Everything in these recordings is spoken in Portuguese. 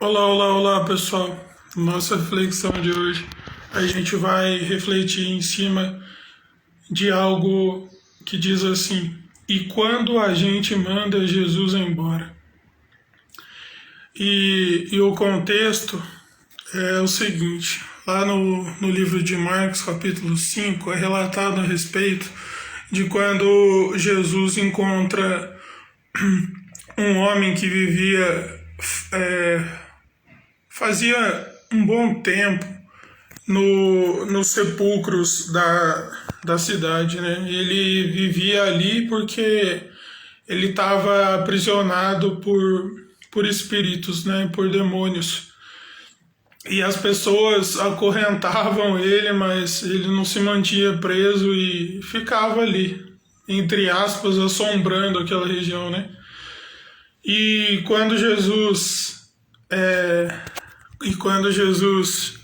Olá, olá, olá, pessoal. Nossa reflexão de hoje, a gente vai refletir em cima de algo que diz assim: e quando a gente manda Jesus embora? E o contexto é o seguinte: lá no livro de Marcos, capítulo 5, é relatado a respeito de quando Jesus encontra um homem que vivia, é, fazia um bom tempo nos sepulcros da cidade, né? Ele vivia ali porque ele estava aprisionado por espíritos, né? Por demônios. E as pessoas acorrentavam ele, mas ele não se mantinha preso e ficava ali, entre aspas, assombrando aquela região, né? E quando Jesus é, e quando Jesus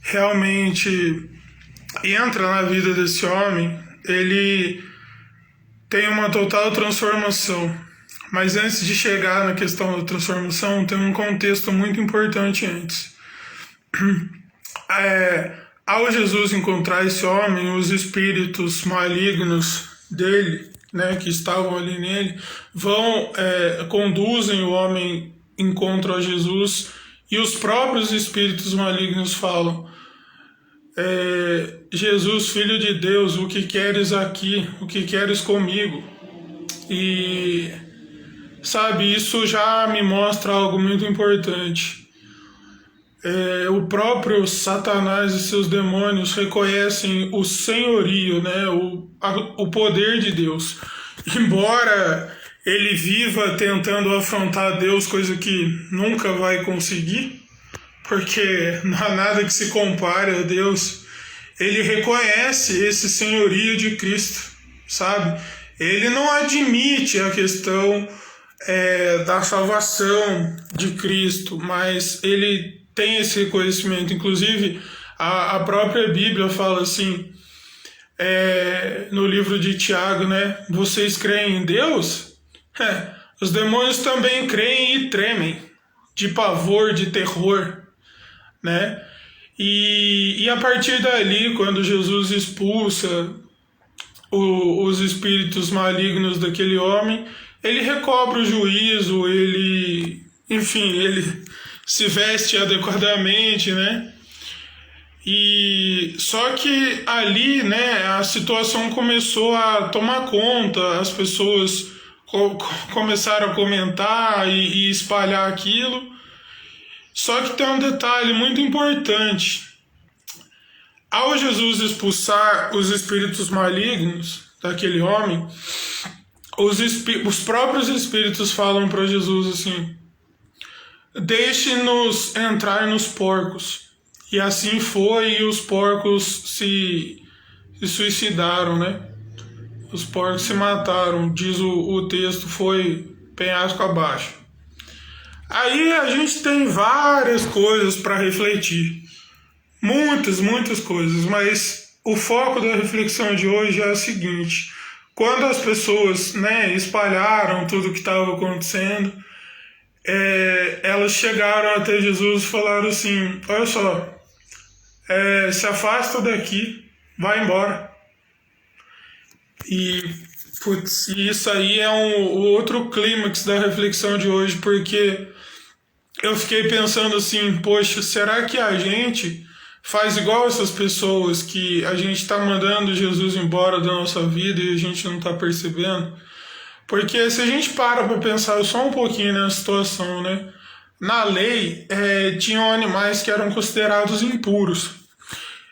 realmente entra na vida desse homem, ele tem uma total transformação. Mas antes de chegar na questão da transformação, tem um contexto muito importante antes. Ao Jesus encontrar esse homem, os espíritos malignos dele, né, que estavam ali nele, conduzem o homem encontro a Jesus, e os próprios espíritos malignos falam: Jesus, filho de Deus, o que queres aqui? O que queres comigo? E, sabe, isso já me mostra algo muito importante. O próprio Satanás e seus demônios reconhecem o senhorio, né, o poder de Deus. Embora ele viva tentando afrontar Deus, coisa que nunca vai conseguir, porque não há nada que se compare a Deus, ele reconhece esse senhorio de Cristo, sabe? Ele não admite a questão da salvação de Cristo, mas ele tem esse reconhecimento. Inclusive, a própria Bíblia fala assim, no livro de Tiago, né? Vocês creem em Deus? Os demônios também creem e tremem, de pavor, de terror, né? E a partir dali, quando Jesus expulsa os espíritos malignos daquele homem, ele recobra o juízo, ele se veste adequadamente, né? E só que ali, né, a situação começou a tomar conta, as pessoas começaram a comentar e espalhar aquilo. Só que tem um detalhe muito importante. Ao Jesus expulsar os espíritos malignos daquele homem, os próprios espíritos falam para Jesus assim: deixe-nos entrar nos porcos. E assim foi, e os porcos se suicidaram, né? Os porcos se mataram, diz o texto, foi penhasco abaixo. Aí a gente tem várias coisas para refletir. Muitas, muitas coisas, mas o foco da reflexão de hoje é o seguinte: quando as pessoas, né, espalharam tudo o que estava acontecendo, elas chegaram até Jesus e falaram assim: olha só, se afasta daqui, vai embora. E putz, isso aí é o outro clímax da reflexão de hoje, porque eu fiquei pensando assim: poxa, será que a gente faz igual essas pessoas que a gente está mandando Jesus embora da nossa vida e a gente não está percebendo? Porque se a gente para pensar só um pouquinho na situação, né? Na lei, tinham animais que eram considerados impuros.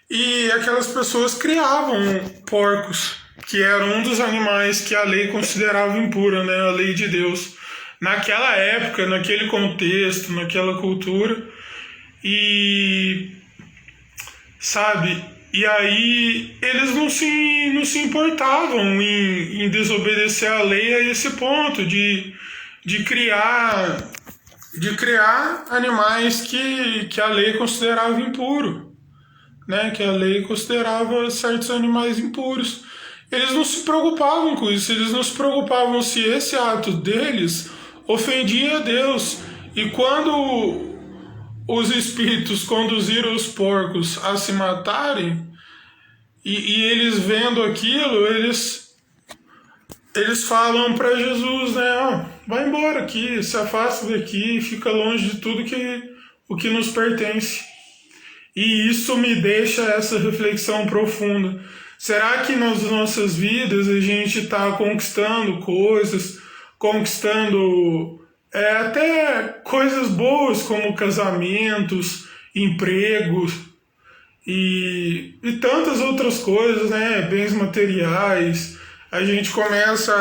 E aquelas pessoas criavam porcos, que eram um dos animais que a lei considerava impura, né? A lei de Deus. Naquela época, naquele contexto, naquela cultura. E sabe? E aí eles não se importavam em desobedecer a lei a esse ponto de criar animais que a lei considerava impuro, né? Que a lei considerava certos animais impuros. Eles não se preocupavam com isso, eles não se preocupavam se esse ato deles ofendia a Deus. E quando os espíritos conduziram os porcos a se matarem, e eles vendo aquilo, eles falam para Jesus, né? Ó, vai embora aqui, se afasta daqui, fica longe de tudo o que nos pertence. E isso me deixa essa reflexão profunda. Será que nas nossas vidas a gente está conquistando coisas, conquistando até coisas boas como casamentos, empregos e tantas outras coisas, né? Bens materiais. A gente começa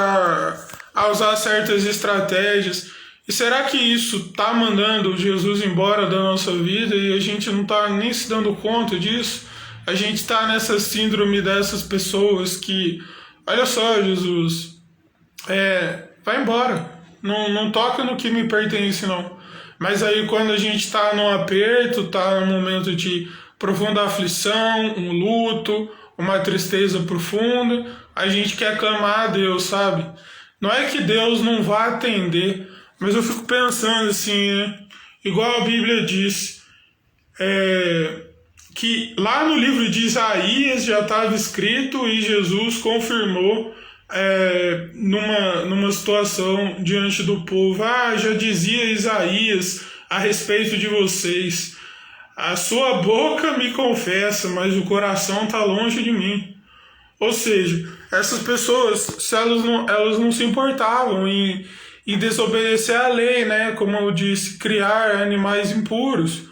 a usar certas estratégias. E será que isso está mandando Jesus embora da nossa vida e a gente não está nem se dando conta disso? A gente está nessa síndrome dessas pessoas que, olha só, Jesus, vai embora, não toca no que me pertence, não. Mas aí quando a gente está num aperto, está num momento de profunda aflição, um luto, uma tristeza profunda, a gente quer clamar a Deus, sabe? Não é que Deus não vá atender, mas eu fico pensando assim, né? Igual a Bíblia diz, que lá no livro de Isaías já estava escrito e Jesus confirmou numa situação diante do povo. Já dizia Isaías a respeito de vocês. A sua boca me confessa, mas o coração está longe de mim. Ou seja, essas pessoas, se elas não se importavam em desobedecer à lei, né? Como eu disse, criar animais impuros.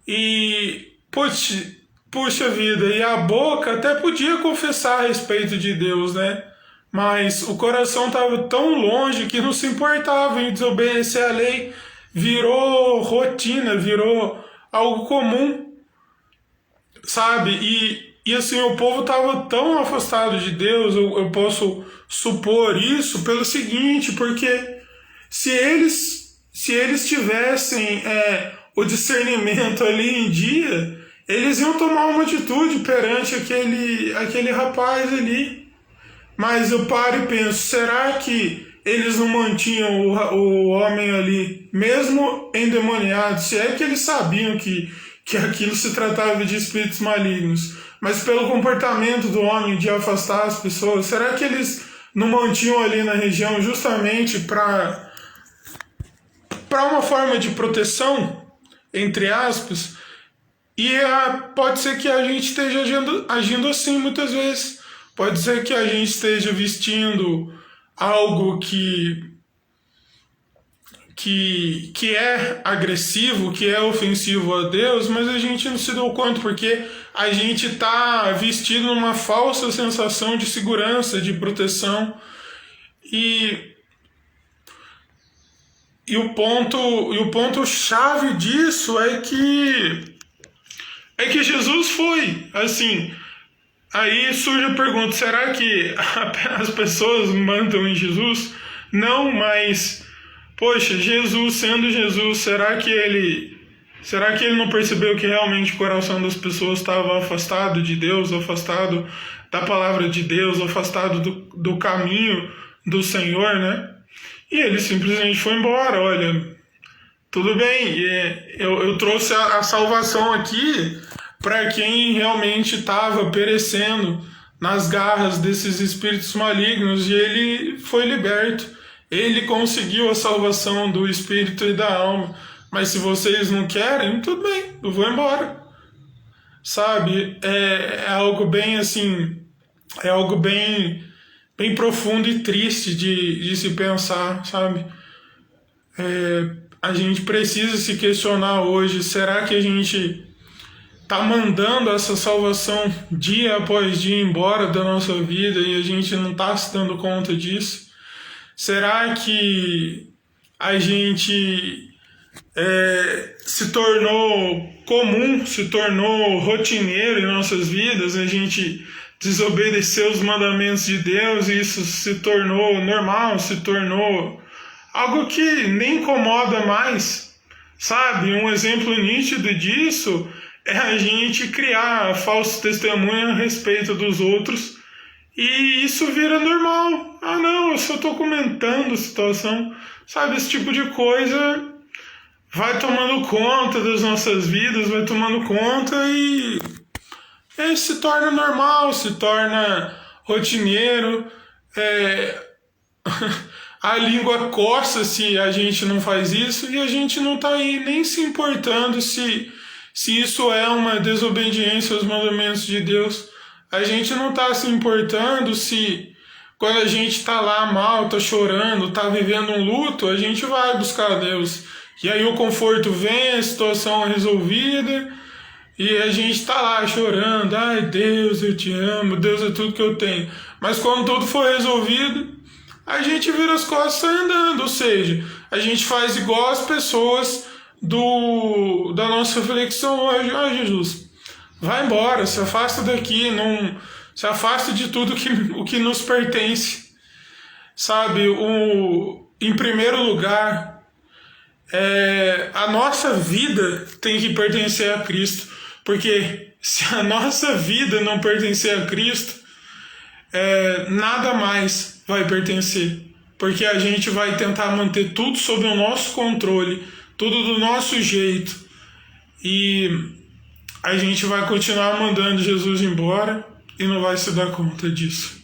E, puxa vida, e a boca até podia confessar a respeito de Deus, né? Mas o coração estava tão longe que não se importava em desobedecer à lei. Virou rotina, virou algo comum, sabe? E assim, o povo estava tão afastado de Deus, eu posso supor isso pelo seguinte, porque se eles tivessem o discernimento ali em dia, eles iam tomar uma atitude perante aquele rapaz ali. Mas eu paro e penso, será que eles não mantinham o homem ali, mesmo endemoniado? Se é que eles sabiam que aquilo se tratava de espíritos malignos, mas pelo comportamento do homem de afastar as pessoas, será que eles não mantinham ali na região justamente para uma forma de proteção, entre aspas? E pode ser que a gente esteja agindo assim muitas vezes. Pode ser que a gente esteja vestindo algo que é agressivo, que é ofensivo a Deus, mas a gente não se deu conta porque a gente está vestido numa falsa sensação de segurança, de proteção. E o ponto chave disso é que Jesus foi assim. Aí surge a pergunta, será que as pessoas mandam em Jesus? Não, mas, poxa, Jesus sendo Jesus, será que ele não percebeu que realmente o coração das pessoas estava afastado de Deus, afastado da palavra de Deus, afastado do caminho do Senhor, né? E ele simplesmente foi embora, olha, tudo bem, eu trouxe a salvação aqui para quem realmente estava perecendo nas garras desses espíritos malignos, e ele foi liberto. Ele conseguiu a salvação do espírito e da alma. Mas se vocês não querem, tudo bem, eu vou embora. Sabe? É algo bem assim, é algo bem profundo e triste de se pensar, sabe? A gente precisa se questionar hoje, será que a gente tá mandando essa salvação dia após dia embora da nossa vida e a gente não tá se dando conta disso? Será que a gente se tornou comum, se tornou rotineiro em nossas vidas? A gente desobedeceu os mandamentos de Deus e isso se tornou normal, se tornou algo que nem incomoda mais, sabe? Um exemplo nítido disso é a gente criar falso testemunho a respeito dos outros e isso vira normal. Não, eu só estou comentando a situação. Sabe, esse tipo de coisa vai tomando conta das nossas vidas, vai tomando conta e se torna normal, se torna rotineiro. É, a língua coça se a gente não faz isso e a gente não está aí nem se importando se isso é uma desobediência aos mandamentos de Deus. A gente não está se importando se quando a gente está lá mal, está chorando, está vivendo um luto, a gente vai buscar Deus. E aí o conforto vem, a situação é resolvida e a gente está lá chorando. Ai Deus, eu te amo, Deus é tudo que eu tenho. Mas quando tudo for resolvido, a gente vira as costas e sai andando. Ou seja, a gente faz igual as pessoas da nossa reflexão hoje. Ah, Jesus, vai embora, se afasta daqui, não se afasta de tudo o que nos pertence. Sabe, em primeiro lugar, a nossa vida tem que pertencer a Cristo. Porque se a nossa vida não pertencer a Cristo, nada mais vai pertencer. Porque a gente vai tentar manter tudo sob o nosso controle, tudo do nosso jeito. E a gente vai continuar mandando Jesus embora e não vai se dar conta disso.